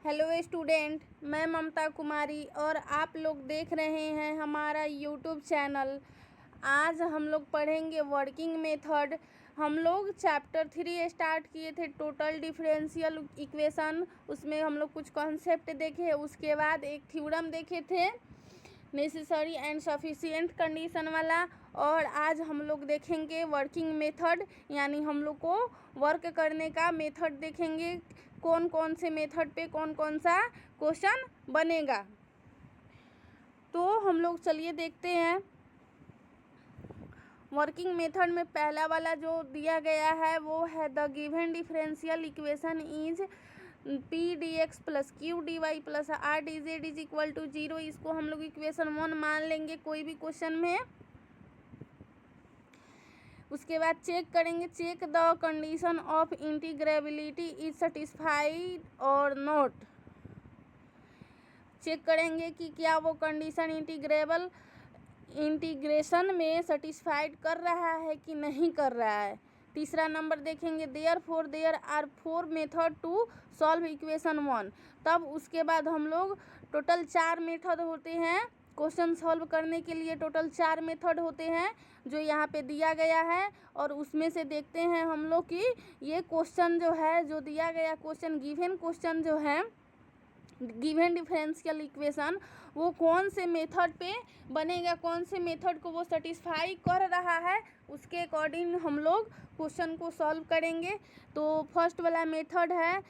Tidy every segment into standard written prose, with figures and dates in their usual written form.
Hello student, मैं ममता कुमारी और आप लोग देख रहे हैं हमारा यूट्यूब चैनल। आज हम लोग पढ़ेंगे वर्किंग मेथड। हम लोग चैप्टर 3 स्टार्ट किए थे, टोटल डिफरेंशियल इक्वेशन। उसमें हम लोग कुछ कॉन्सेप्ट देखे, उसके बाद एक थ्योरम देखे थे नेसेसरी एंड सफिशिएंट कंडीशन वाला। और आज हम लोग देखेंगे वर्किंग मेथड, यानी हम लोग को वर्क करने का मेथड देखेंगे, कौन कौन से मेथड पे कौन कौन सा क्वेश्चन बनेगा। तो हम लोग चलिए देखते हैं। वर्किंग मेथड में पहला वाला जो दिया गया है वो है the given differential equation is P D X plus Q D Y plus R D Z is equal to 0। इसको हम लोग इक्वेशन 1 मान लेंगे कोई भी क्वेश्चन में। उसके बाद चेक करेंगे, check the condition of integrability is satisfied और नॉट। चेक करेंगे कि क्या वो कंडीशन इंटीग्रेशन में सेटिस्फाइड कर रहा है कि नहीं कर रहा है। तीसरा नंबर देखेंगे, there are 4 method to solve equation 1। तब उसके बाद हम लोग टोटल 4 मेथड होते हैं क्वेश्चन सॉल्व करने के लिए। टोटल 4 मेथड होते हैं जो यहाँ पे दिया गया है, और उसमें से देखते हैं हम लोग कि ये क्वेश्चन जो है, जो दिया गया क्वेश्चन, गिवन क्वेश्चन जो है, गिवन डिफरेंशियल इक्वेशन, वो कौन से मेथड पे बनेगा, कौन से मेथड को वो सेटिस्फाई कर रहा है, उसके अकॉर्डिंग हम लोग क्वेश्चन को सॉल्व करेंगे। तो फर्स्ट वाला मेथड है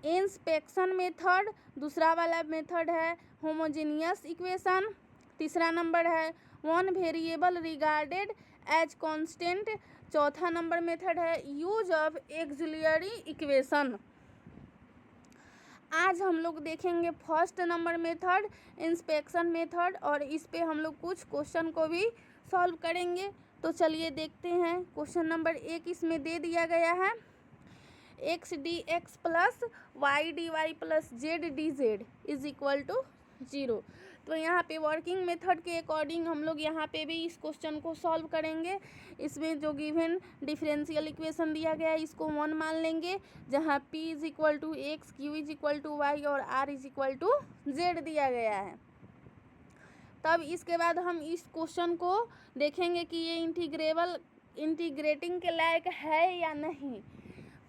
इंस्पेक्शन मेथड, दूसरा वाला मेथड है होमोजेनियस इक्वेशन, तीसरा नंबर है one variable regarded as constant, चौथा नंबर मेथड है यूज ऑफ ऑक्सिलरी इक्वेशन। आज हम लोग देखेंगे फर्स्ट नंबर मेथड इंस्पेक्शन मेथड, और इस पे हम लोग कुछ क्वेश्चन को भी सॉल्व करेंगे। तो चलिए देखते हैं। क्वेश्चन नंबर 1 इसमें दे दिया गया है, X D X plus Y D Y plus Z D Z is equal to 0। तो यहाँ पे वर्किंग मेथड के अकॉर्डिंग हम लोग यहाँ पे भी इस क्वेश्चन को सॉल्व करेंगे। इसमें जो गिवन डिफरेंशियल इक्वेशन दिया गया है इसको 1 मान लेंगे, जहाँ p is equal to X, Q is equal to Y और r is equal to Z दिया गया है। तब इसके बाद हम इस क्वेश्चन को देखेंगे कि ये इंटीग्रेटिंग के लायक है या नहीं।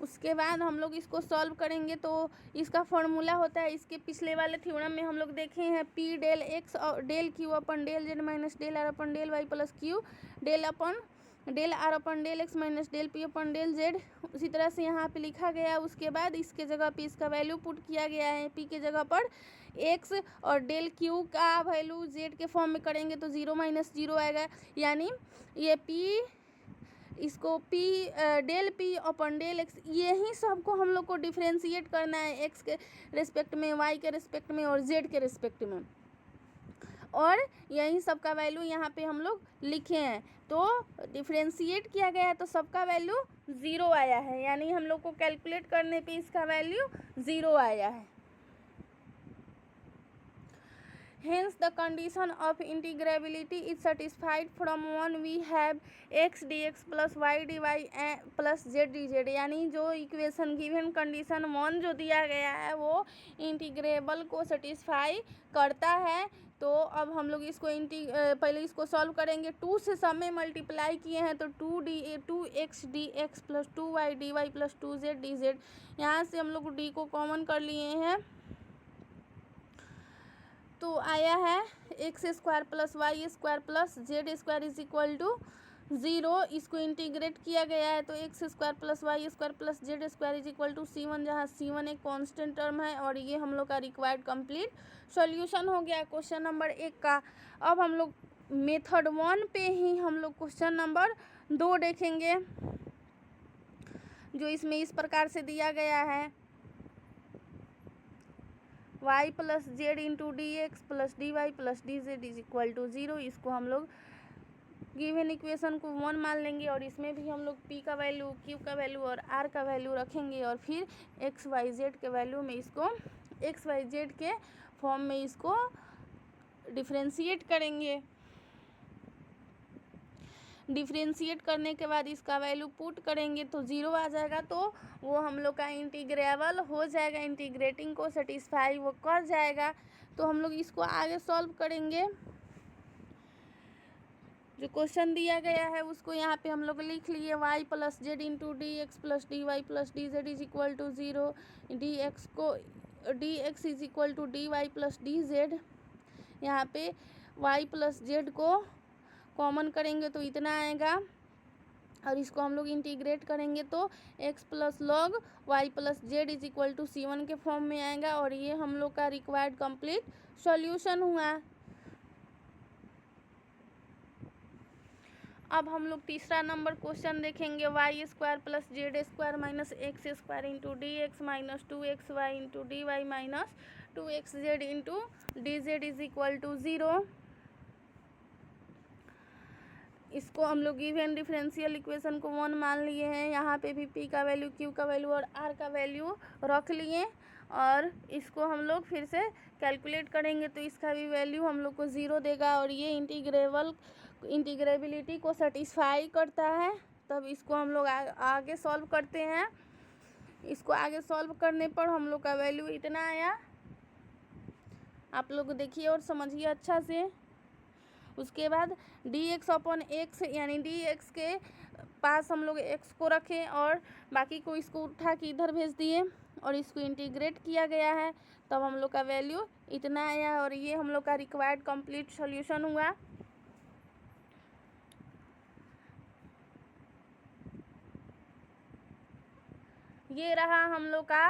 उसके बाद हम लोग इसको सॉल्व करेंगे। तो इसका फॉर्मूला होता है, इसके पिछले वाले थ्योरम में हम लोग देखे हैं, पी डेल एक्स और del Q upon del Z minus del R upon del Y plus Q del R upon del X minus del P upon del Z. उसी तरह से यहाँ पे लिखा गया है। उसके बाद इसके जगह पे इसका वैल्यू पुट किया गया है, पी के जगह पर एक्स और डेल क्यू का वैल्यू जेड के फॉर्म में करेंगे तो 0 माइनस 0 आएगा, यानी ये पी, इसको P del P upon del x, यही सबको हम लोग को डिफ्रेंशिएट करना है, एक्स के रिस्पेक्ट में, वाई के रिस्पेक्ट में और जेड के रिस्पेक्ट में, और यही सबका वैल्यू यहाँ पे हम लोग लिखे हैं। तो डिफ्रेंशिएट किया गया है तो सबका वैल्यू 0 आया है, यानी हम लोग को कैलकुलेट करने पे इसका वैल्यू 0 आया है। Hence the condition of integrability is satisfied from 1 we have x dx plus y dy plus z dz, यानी जो इक्वेशन गिवन कंडीशन 1 जो दिया गया है वो इंटीग्रेबल को सेटिस्फाई करता है। तो अब हम लोग इसको पहले इसको सॉल्व करेंगे। 2 से सब में मल्टीप्लाई किए हैं तो 2x dx plus 2y dy plus 2z dz, यहाँ से हम लोग d को कॉमन कर लिए हैं तो आया है X square plus Y square plus Z square is equal to 0। इसको इंटीग्रेट किया गया है तो X square plus Y square plus Z square is equal to C1, जहाँ C1 एक कांस्टेंट टर्म है, और ये हम लोग का रिक्वायर्ड कंप्लीट सॉल्यूशन हो गया क्वेश्चन नंबर 1 का। अब हम लोग मेथड 1 पे ही हम लोग क्वेश्चन नंबर 2 देखेंगे, जो इसमें इस प्रकार से दिया गया है, y plus Z into D X plus D Y plus D Z is equal to 0। इसको हम लोग गिवन इक्वेशन को 1 मान लेंगे, और इसमें भी हम लोग p का वैल्यू, q का वैल्यू और r का वैल्यू रखेंगे, और फिर x y z के वैल्यू में इसको x y z के फॉर्म में इसको डिफ्रेंशिएट करेंगे। डिफ्रेंशिएट करने के बाद इसका वैल्यू पुट करेंगे तो 0 आ जाएगा, तो वो हम लोग का इंटीग्रेबल हो जाएगा, इंटीग्रेटिंग को सेटिस्फाई वो कर जाएगा। तो हम लोग इसको आगे सॉल्व करेंगे। जो क्वेश्चन दिया गया है उसको यहाँ पे हम लोग लिख लिए, y plus Z into D X plus D Y plus D Z is equal to 0, D X is equal to D Y plus D Z. यहाँ पे y प्लस जेड को कॉमन करेंगे तो इतना आएगा, और इसको हम लोग इंटीग्रेट करेंगे तो x plus log Y plus Z is equal to C1 के फॉर्म में आएगा। और ये हम लोग का रिक्वायर्ड कंप्लीट सॉल्यूशन हुआ। अब हम लोग तीसरा नंबर क्वेश्चन देखेंगे, Y square plus Z square minus X square into D X minus 2xy into D Y minus 2xz into D Z is equal to 0। इसको हम लोग गिवन डिफरेंशियल इक्वेशन को 1 मान लिए हैं। यहाँ पे भी p का वैल्यू, q का वैल्यू और r का वैल्यू रख लिए, और इसको हम लोग फिर से कैलकुलेट करेंगे तो इसका भी वैल्यू हम लोग को 0 देगा, और ये इंटीग्रेबिलिटी को सेटिस्फाई करता है। तब इसको हम लोग आगे सॉल्व करते हैं। इसको आगे सॉल्व करने पर हम लोग का वैल्यू इतना आया, आप लोग देखिए और समझिए अच्छा से। उसके बाद dx अपॉन x यानी dx के पास हम लोग x को रखें और बाकी को इसको उठा के इधर भेज दिए, और इसको इंटीग्रेट किया गया है, तब हम लोग का वैल्यू इतना आया, और ये हम लोग का रिक्वायर्ड कंप्लीट सॉल्यूशन हुआ। ये रहा हम लोग का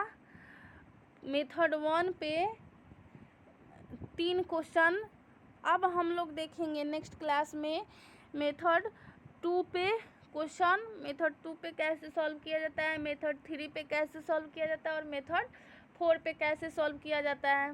मेथड 1 पे 3 क्वेश्चन। अब हम लोग देखेंगे नेक्स्ट क्लास में मेथड 2 पे क्वेश्चन, मेथड 2 पे कैसे सॉल्व किया जाता है, मेथड 3 पे कैसे सॉल्व किया जाता है, और मेथड 4 पे कैसे सॉल्व किया जाता है।